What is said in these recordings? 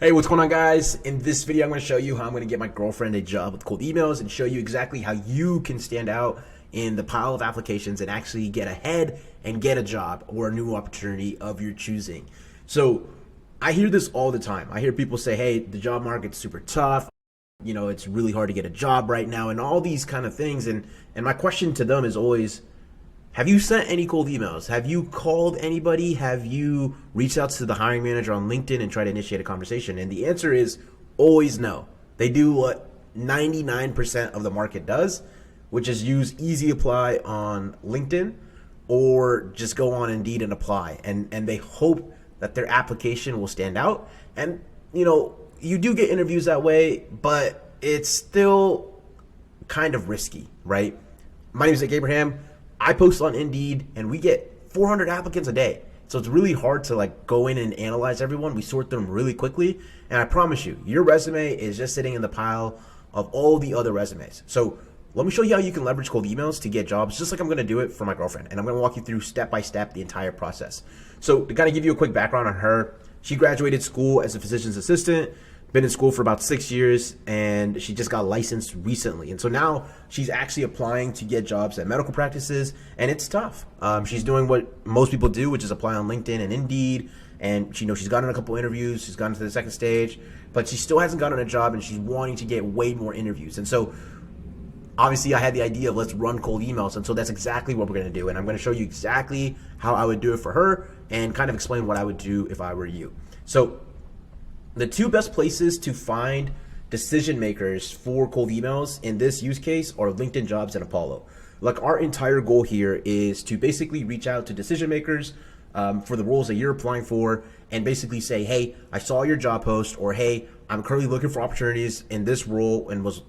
Hey, what's going on, guys? In this video, I'm going to show you how I'm going to get my girlfriend a job with cold emails and show you exactly how you can stand out in the pile of applications and actually get ahead and get a job or a new opportunity of your choosing. So I hear this all the time. I hear people say, hey, the job market's super tough. You know, it's really hard to get a job right now and all these kind of things. And my question to them is always, have you sent any cold emails? Have you called anybody? Have you reached out to the hiring manager on LinkedIn and tried to initiate a conversation? And the answer is always no. They do what 99% of the market does, which is use Easy Apply on LinkedIn or just go on Indeed and apply. And they hope that their application will stand out. And, you know, you do get interviews that way, but it's still kind of risky, right? My name is Nick Abraham. I post on Indeed and we get 400 applicants a day. So it's really hard to like go in and analyze everyone. We sort them really quickly. And I promise you, your resume is just sitting in the pile of all the other resumes. So let me show you how you can leverage cold emails to get jobs, just like I'm going to do it for my girlfriend. And I'm going to walk you through step by step the entire process. So to kind of give you a quick background on her, she graduated school as a physician's assistant, been in school for about 6 years, and she just got licensed recently. And so now she's actually applying to get jobs at medical practices, and it's tough. She's doing what most people do, which is apply on LinkedIn and Indeed. And she's gotten a couple interviews, she's gotten to the second stage, but she still hasn't gotten a job, and she's wanting to get way more interviews. And so obviously I had the idea of let's run cold emails, and so that's exactly what we're going to do. And I'm going to show you exactly how I would do it for her and kind of explain what I would do if I were you. So the two best places to find decision makers for cold emails in this use case are LinkedIn Jobs and Apollo. Like, our entire goal here is to basically reach out to decision makers for the roles that you're applying for and basically say, hey, I saw your job post, or hey, I'm currently looking for opportunities in this role and was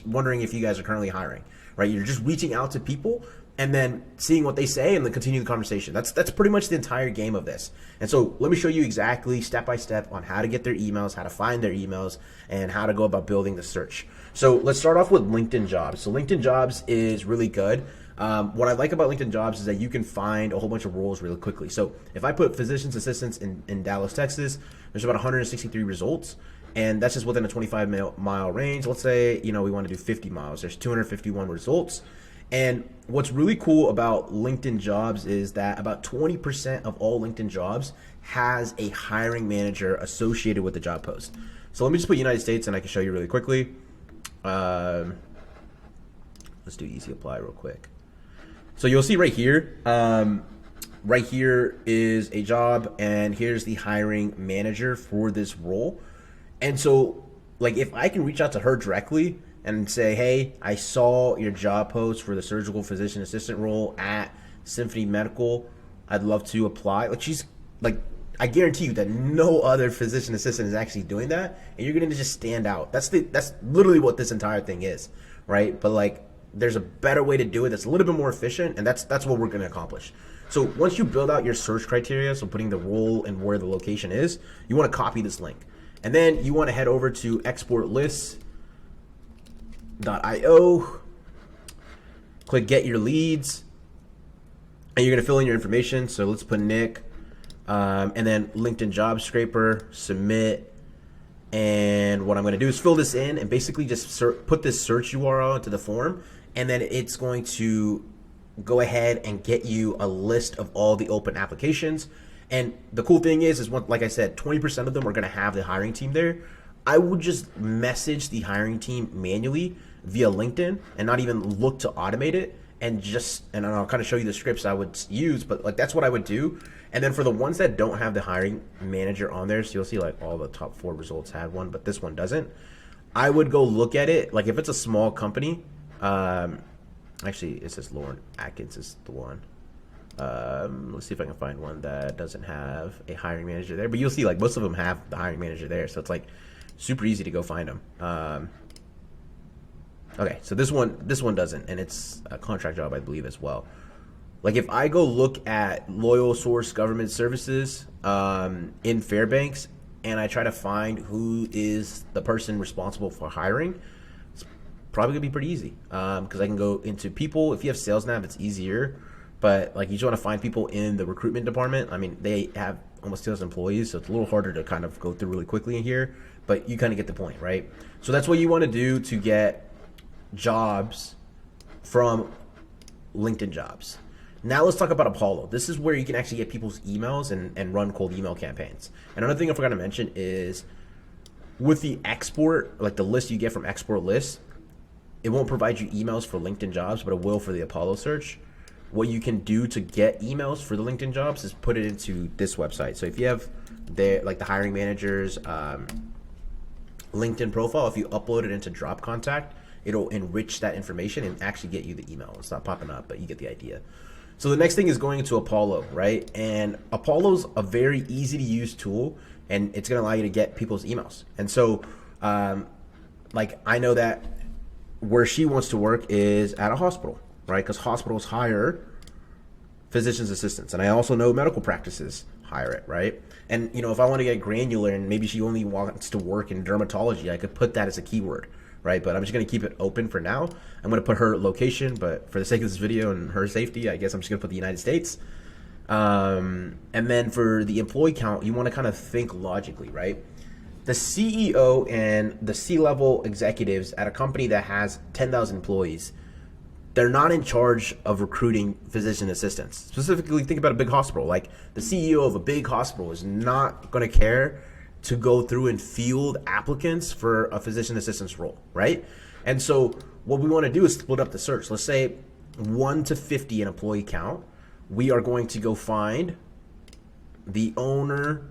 wondering if you guys are currently hiring, right? You're just reaching out to people and then seeing what they say and then continue the conversation. That's pretty much the entire game of this. And so let me show you exactly step by step on how to get their emails, how to find their emails, and how to go about building the search. So let's start off with LinkedIn Jobs. So LinkedIn Jobs is really good. What I like about LinkedIn Jobs is that you can find a whole bunch of roles really quickly. So if I put physician's assistants in Dallas, Texas, there's about 163 results. And that's just within a 25-mile range. Let's say, we want to do 50 miles. There's 251 results. And what's really cool about LinkedIn Jobs is that about 20% of all LinkedIn Jobs has a hiring manager associated with the job post. So let me just put United States and I can show you really quickly. Let's do Easy Apply real quick. So you'll see right here is a job, and here's the hiring manager for this role. And so, like, if I can reach out to her directly and say, hey, I saw your job post for the surgical physician assistant role at Symphony Medical, I'd love to apply. Like, she's like, I guarantee you that no other physician assistant is actually doing that, and you're gonna just stand out. That's literally what this entire thing is, right? But like, there's a better way to do it that's a little bit more efficient, and that's what we're gonna accomplish. So once you build out your search criteria, so putting the role and where the location is, you wanna copy this link. And then you wanna head over to exportlists.io, click get your leads, and you're gonna fill in your information. So let's put Nick, and then LinkedIn Job Scraper, submit. And what I'm gonna do is fill this in and basically just put this search URL into the form, and then it's going to go ahead and get you a list of all the open applications. And the cool thing is like I said, 20% of them are gonna have the hiring team there. I would just message the hiring team manually via LinkedIn and not even look to automate it, and I'll kind of show you the scripts I would use, but like that's what I would do. And then for the ones that don't have the hiring manager on there, so you'll see like all the top 4 results had one, but this one doesn't. I would go look at it. Like if it's a small company, actually it says Lauren Atkins is the one. Let's see if I can find one that doesn't have a hiring manager there, but you'll see like most of them have the hiring manager there. So it's like super easy to go find them. Okay, so this one doesn't, and it's a contract job, I believe, as well. Like if I go look at Loyal Source Government Services in Fairbanks, and I try to find who is the person responsible for hiring, it's probably gonna be pretty easy because I can go into people. If you have SalesNav, it's easier. But like you just want to find people in the recruitment department. I mean, they have almost 2,000 employees, so it's a little harder to kind of go through really quickly in here, but you kind of get the point, right? So that's what you want to do to get jobs from LinkedIn Jobs. Now let's talk about Apollo. This is where you can actually get people's emails and run cold email campaigns. And another thing I forgot to mention is with the export, like the list you get from export lists, it won't provide you emails for LinkedIn Jobs, but it will for the Apollo search. What you can do to get emails for the LinkedIn Jobs is put it into this website. So if you have like the hiring manager's LinkedIn profile, if you upload it into Drop Contact, it'll enrich that information and actually get you the email. It's not popping up, but you get the idea. So the next thing is going into Apollo, right? And Apollo's a very easy to use tool, and it's going to allow you to get people's emails. And so, like, I know that where she wants to work is at a hospital, right? Because hospitals hire physician's assistants, and I also know medical practices hire it, right? And you know, if I want to get granular and maybe she only wants to work in dermatology, I could put that as a keyword, right? But I'm just going to keep it open for now. I'm going to put her location, but for the sake of this video and her safety, I guess I'm just going to put the United States. And then for the employee count, you want to kind of think logically, right? The CEO and the C-level executives at a company that has 10,000 employees, they're not in charge of recruiting physician assistants. Specifically, think about a big hospital. Like the CEO of a big hospital is not going to care to go through and field applicants for a physician assistant's role, right? And so what we want to do is split up the search. Let's say 1 to 50 in employee count. We are going to go find the owner,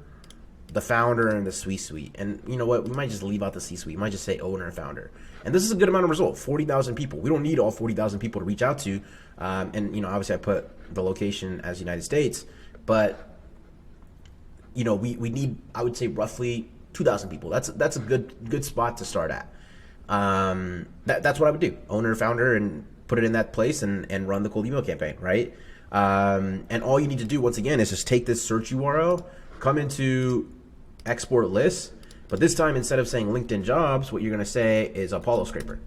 the founder, and the C-suite. And you know what? We might just leave out the C-suite. We might just say owner and founder. And this is a good amount of result, 40,000 people. We don't need all 40,000 people to reach out to. And you know, obviously I put the location as United States, but you know, we need, I would say, roughly 2,000 people. That's a good spot to start at. That's what I would do, owner, founder, and put it in that place and run the cold email campaign, right? And all you need to do, once again, is just take this search URL, come into export lists, but this time instead of saying LinkedIn Jobs, what you're going to say is Apollo Scraper.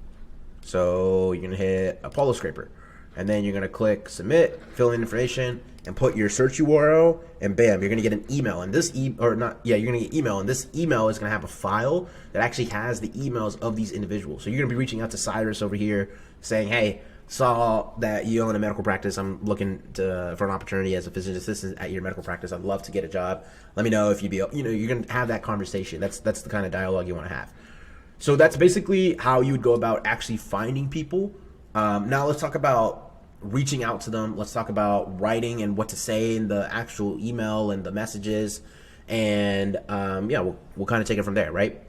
So you're going to hit Apollo Scraper, and then you're going to click submit, fill in information, and put your search URL, and bam, you're going to get an email. And this you're going to get email, and this email is going to have a file that actually has the emails of these individuals. So you're going to be reaching out to Cyrus over here saying, hey, saw that you own a medical practice. I'm looking for an opportunity as a physician assistant at your medical practice. I'd love to get a job. Let me know if you'd be, you know, you're going to have that conversation. That's the kind of dialogue you want to have. So that's basically how you would go about actually finding people. Now let's talk about reaching out to them. Let's talk about writing and what to say in the actual email and the messages. And yeah, we'll kind of take it from there, right?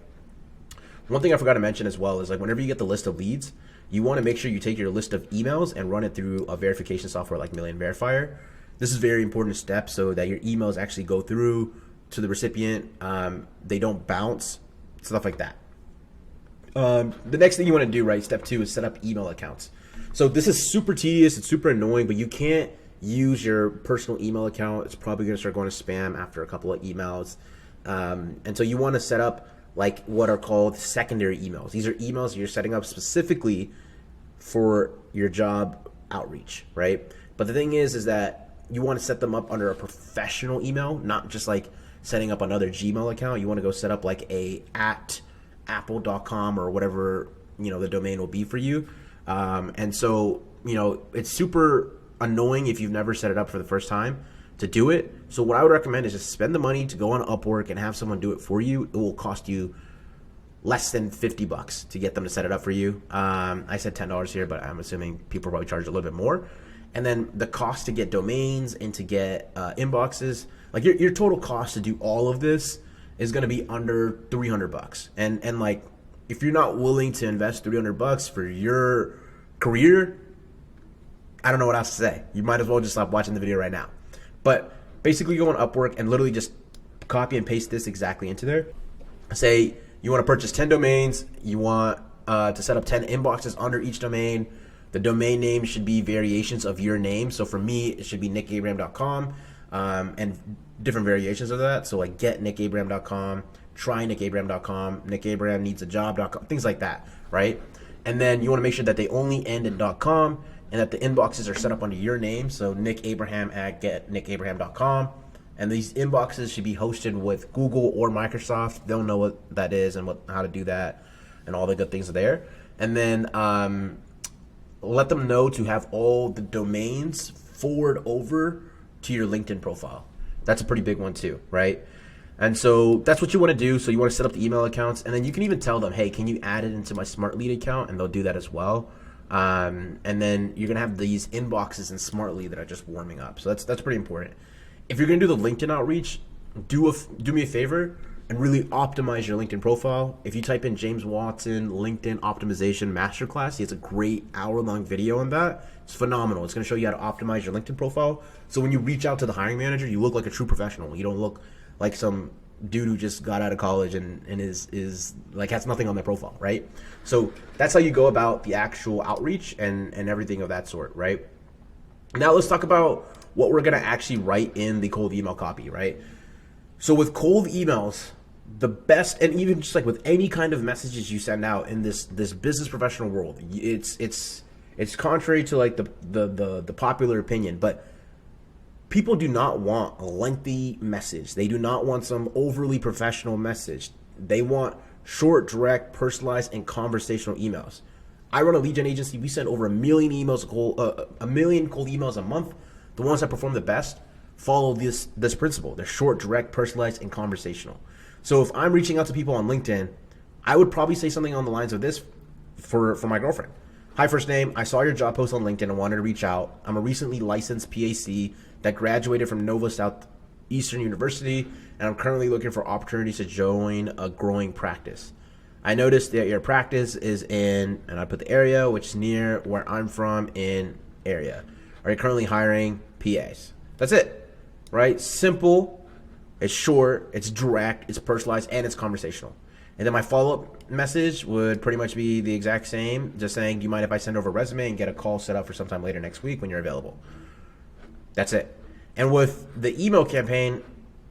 One thing I forgot to mention as well is, like, whenever you get the list of leads, you want to make sure you take your list of emails and run it through a verification software like MillionVerifier. This is a very important step so that your emails actually go through to the recipient. They don't bounce, stuff like that. The next thing you want to do, right, step 2, is set up email accounts. So this is super tedious, it's super annoying, but you can't use your personal email account. It's probably going to start going to spam after a couple of emails. And so you want to set up like what are called secondary emails. These are emails you're setting up specifically for your job outreach, right? But the thing is that you want to set them up under a professional email, not just like setting up another Gmail account. You want to go set up like a @apple.com or whatever, you know, the domain will be for you. And so, you know, it's super annoying if you've never set it up for the first time to do it. So what I would recommend is just spend the money to go on Upwork and have someone do it for you. It will cost you less than $50 to get them to set it up for you. I said $10 here, but I'm assuming people probably charge a little bit more. And then the cost to get domains and to get inboxes, like your total cost to do all of this is going to be under $300. And like, if you're not willing to invest $300 for your career, I don't know what else to say. You might as well just stop watching the video right now. But basically go on Upwork and literally just copy and paste this exactly into there. Say you want to purchase 10 domains. You want to set up 10 inboxes under each domain. The domain name should be variations of your name. So for me, it should be nickabraham.com and different variations of that. So like getnickabraham.com, trynickabraham.com, nickabrahamneedsajob.com, things like that, right? And then you want to make sure that they only end in .com and that the inboxes are set up under your name. So nickabraham@getnickabraham.com, And these inboxes should be hosted with Google or Microsoft. They'll know what that is and how to do that and all the good things there. And then let them know to have all the domains forward over to your LinkedIn profile. That's a pretty big one too, right? And so that's what you want to do. So you want to set up the email accounts, and then you can even tell them, hey, can you add it into my Smart Lead account? And they'll do that as well. And then you're going to have these inboxes in Smart Lead that are just warming up. So that's pretty important. If you're going to do the LinkedIn outreach, do me a favor and really optimize your LinkedIn profile. If you type in James Watson LinkedIn Optimization Masterclass, he has a great hour-long video on that. It's phenomenal. It's going to show you how to optimize your LinkedIn profile. So when you reach out to the hiring manager, you look like a true professional. You don't look like some dude who just got out of college and is like has nothing on their profile, right? So that's how you go about the actual outreach and everything of that sort, right? Now let's talk about what we're going to actually write in the cold email copy, right? So with cold emails, the best, and even just like with any kind of messages you send out in this business professional world, it's contrary to like the popular opinion, but people do not want a lengthy message. They do not want some overly professional message. They want short, direct, personalized, and conversational emails. I run a lead gen agency. We send over 1 million emails, a million cold emails a month. The ones that perform the best follow this principle. They're short, direct, personalized, and conversational. So if I'm reaching out to people on LinkedIn, I would probably say something on the lines of this for my girlfriend. Hi, first name. I saw your job post on LinkedIn and wanted to reach out. I'm a recently licensed PAC that graduated from Nova Southeastern University, and I'm currently looking for opportunities to join a growing practice. I noticed that your practice is in, and I put the area, which is near where I'm from in area. Are you currently hiring PAs? That's it, right? Simple, it's short, it's direct, it's personalized, and it's conversational. And then my follow-up message would pretty much be the exact same, just saying, do you mind if I send over a resume and get a call set up for sometime later next week when you're available? That's it. And with the email campaign,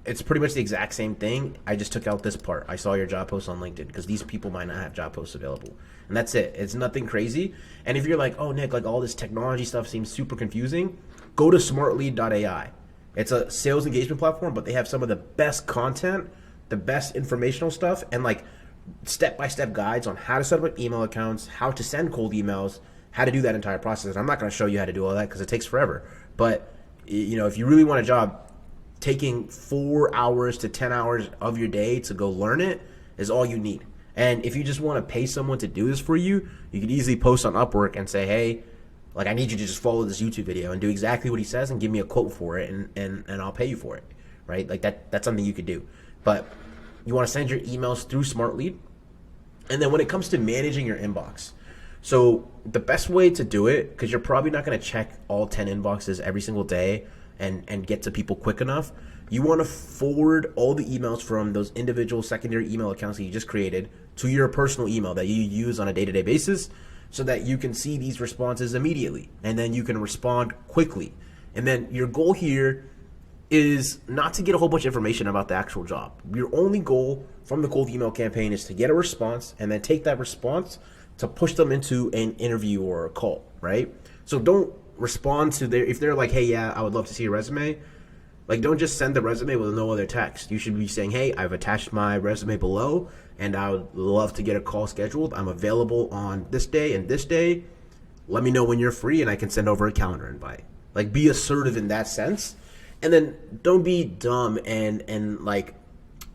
it's pretty much the exact same thing. I just took out this part. I saw your job post on LinkedIn, because these people might not have job posts available. And that's it. It's nothing crazy. And if you're like, oh, Nick, like all this technology stuff seems super confusing, go to smartlead.ai. It's a sales engagement platform, but they have some of the best content, the best informational stuff, and like step-by-step guides on how to set up email accounts, how to send cold emails, how to do that entire process. And I'm not going to show you how to do all that because it takes forever. But you know, if you really want a job, taking 4 hours to 10 hours of your day to go learn it is all you need. And if you just want to pay someone to do this for you, you could easily post on Upwork and say, hey, like I need you to just follow this YouTube video and do exactly what he says and give me a quote for it, and I'll pay you for it, right? Like that's something you could do. But you want to send your emails through Smart Lead. And then when it comes to managing your inbox, so the best way to do it, because you're probably not going to check all 10 inboxes every single day and get to people quick enough, you want to forward all the emails from those individual secondary email accounts that you just created to your personal email that you use on a day-to-day basis, so that you can see these responses immediately and then you can respond quickly. And then your goal here is not to get a whole bunch of information about the actual job. Your only goal from the cold email campaign is to get a response and then take that response to push them into an interview or a call, right? So don't respond to if they're like, hey, yeah, I would love to see your resume. Like, don't just send the resume with no other text. You should be saying, hey, I've attached my resume below and I would love to get a call scheduled. I'm available on this day and this day. Let me know when you're free and I can send over a calendar invite. Like, be assertive in that sense. And then don't be dumb and like,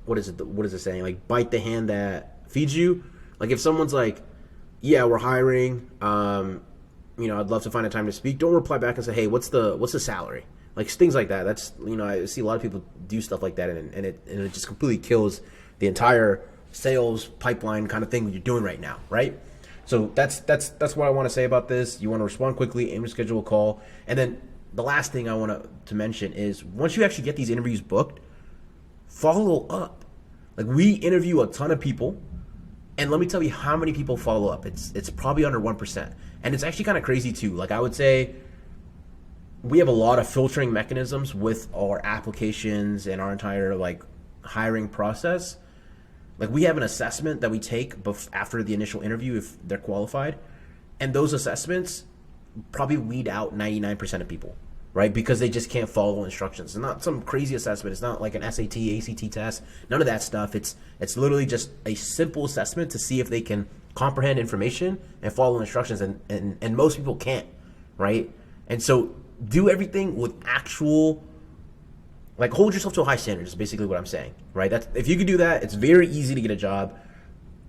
what is it saying? Like, bite the hand that feeds you. Like, if someone's like, yeah, we're hiring, you know, I'd love to find a time to speak, don't reply back and say, hey, what's the salary? Like, things like that. That's, you know, I see a lot of people do stuff like that, and it just completely kills the entire sales pipeline kind of thing that you're doing right now, right? So that's what I want to say about this. You want to respond quickly, aim to schedule a call. And then the last thing I want to mention is, once you actually get these interviews booked, follow up. Like, we interview a ton of people, and let me tell you how many people follow up. It's probably under 1%. And it's actually kind of crazy too. Like, I would say we have a lot of filtering mechanisms with our applications and our entire like hiring process. Like, we have an assessment that we take after the initial interview if they're qualified. And those assessments probably weed out 99% of people. right? Because they just can't follow instructions. It's not some crazy assessment. It's not like an SAT, ACT test. None of that stuff. It's literally just a simple assessment to see if they can comprehend information and follow instructions. And most people can't, right? And so do everything with actual, like, hold yourself to a high standard is basically what I'm saying, right? That's, if you can do that, it's very easy to get a job.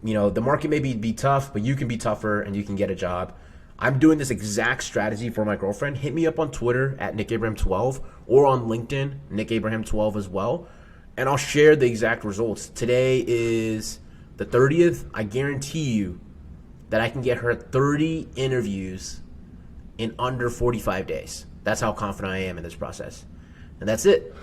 You know, the market may be tough, but you can be tougher and you can get a job. I'm doing this exact strategy for my girlfriend. Hit me up on Twitter at NickAbraham12 or on LinkedIn, NickAbraham12 as well. And I'll share the exact results. Today is the 30th. I guarantee you that I can get her 30 interviews in under 45 days. That's how confident I am in this process. And that's it.